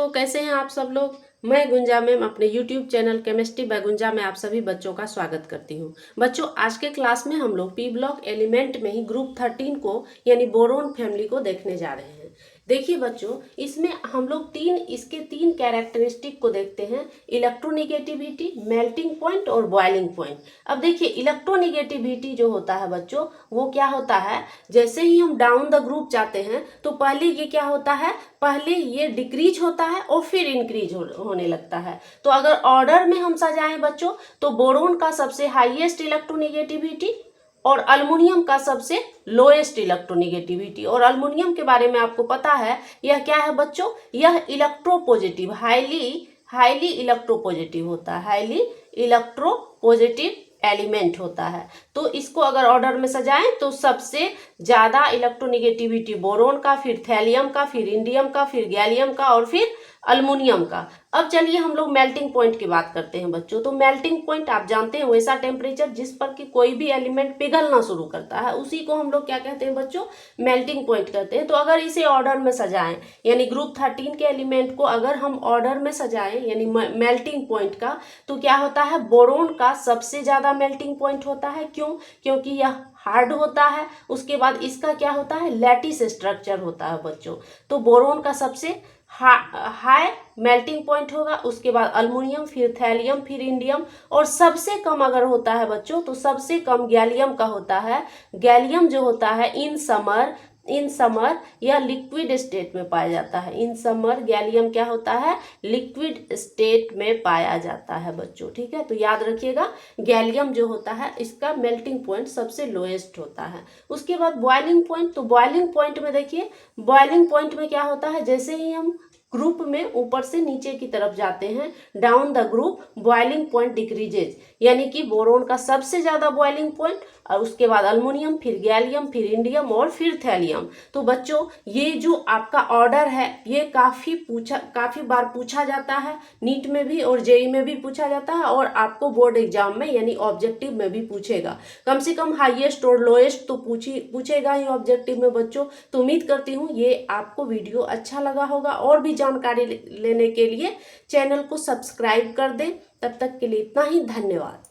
तो कैसे हैं आप सब लोग। मैं गुंजा मैम अपने YouTube चैनल केमिस्ट्री बाय गुंजा में आप सभी बच्चों का स्वागत करती हूं। बच्चों, आज के क्लास में हम लोग पी ब्लॉक एलिमेंट में ही ग्रुप 13 को यानी बोरोन फैमिली को देखने जा रहे हैं। देखिए बच्चों, इसमें हम लोग इसके तीन कैरेक्टरिस्टिक को देखते हैं, इलेक्ट्रोनिगेटिविटी, मेल्टिंग पॉइंट और बॉइलिंग पॉइंट। अब देखिए, इलेक्ट्रोनिगेटिविटी जो होता है बच्चों, वो क्या होता है, जैसे ही हम डाउन द ग्रुप जाते हैं तो पहले ये क्या होता है, पहले ये डिक्रीज होता है और फिर इंक्रीज होने लगता है। तो अगर ऑर्डर में हम सजाएं बच्चों, तो बोरोन का सबसे हाईएस्ट इलेक्ट्रोनिगेटिविटी और अल्मुनियम का सबसे लोएस्ट इलेक्ट्रोनिगेटिविटी। और अल्मुनियम के बारे में आपको पता है, यह क्या है बच्चों, यह इलेक्ट्रोपॉजिटिव, हाईली इलेक्ट्रोपॉजिटिव होता है, हाईली इलेक्ट्रोपॉजिटिव एलिमेंट होता है। तो इसको अगर ऑर्डर में सजाएं तो सबसे ज्यादा इलेक्ट्रोनिगेटिविटी बोरोन का, फिर थैलियम का, फिर इंडियम का, फिर गैलियम का और फिर अल्मुनियम का। अब चलिए हम लोग मेल्टिंग पॉइंट की बात करते हैं बच्चों। तो मेल्टिंग पॉइंट आप जानते हैं, वैसा टेम्परेचर जिस पर कि कोई भी एलिमेंट पिघलना शुरू करता है, उसी को हम लोग क्या कहते हैं बच्चों, मेल्टिंग पॉइंट कहते हैं। तो अगर इसे ऑर्डर में सजाएं, यानी ग्रुप 13 के एलिमेंट को अगर हम ऑर्डर में सजाएं यानी मेल्टिंग पॉइंट का, तो क्या होता है, बोरोन का सबसे ज्यादा मेल्टिंग पॉइंट होता है। क्यों? क्योंकि यह हार्ड होता है। उसके बाद इसका क्या होता है, लैटिस स्ट्रक्चर होता है बच्चों। तो बोरोन का सबसे हाई मेल्टिंग पॉइंट होगा, उसके बाद अल्मुनियम, फिर थैलियम, फिर इंडियम, और सबसे कम अगर होता है बच्चों तो सबसे कम गैलियम का होता है। गैलियम जो होता है इन समर यह लिक्विड स्टेट में पाया जाता है। इन समर गैलियम क्या होता है, लिक्विड स्टेट में पाया जाता है बच्चों। ठीक है, तो याद रखिएगा, गैलियम जो होता है इसका मेल्टिंग पॉइंट सबसे लोएस्ट होता है। उसके बाद बॉइलिंग पॉइंट। तो बॉइलिंग पॉइंट में देखिए, बॉइलिंग पॉइंट में क्या होता है, जैसे ही हम ग्रुप में ऊपर से नीचे की तरफ जाते हैं, down the group boiling point decreases, यानी कि बोरोन का सबसे ज्यादा बॉइलिंग पॉइंट, और उसके बाद अल्मुनियम, फिर गैलियम, फिर इंडियम और फिर थैलियम। तो बच्चों, ये जो आपका ऑर्डर है ये काफी बार पूछा जाता है, नीट में भी और जेई में भी पूछा जाता है, और आपको बोर्ड एग्जाम में यानी ऑब्जेक्टिव में भी पूछेगा। कम से कम हाईएस्ट और लोएस्ट तो पूछेगा ही ऑब्जेक्टिव में बच्चों। तो उम्मीद करती हूँ ये आपको वीडियो अच्छा लगा होगा। और भी जानकारी लेने के लिए चैनल को सब्सक्राइब कर दें। तब तक के लिए इतना ही, धन्यवाद।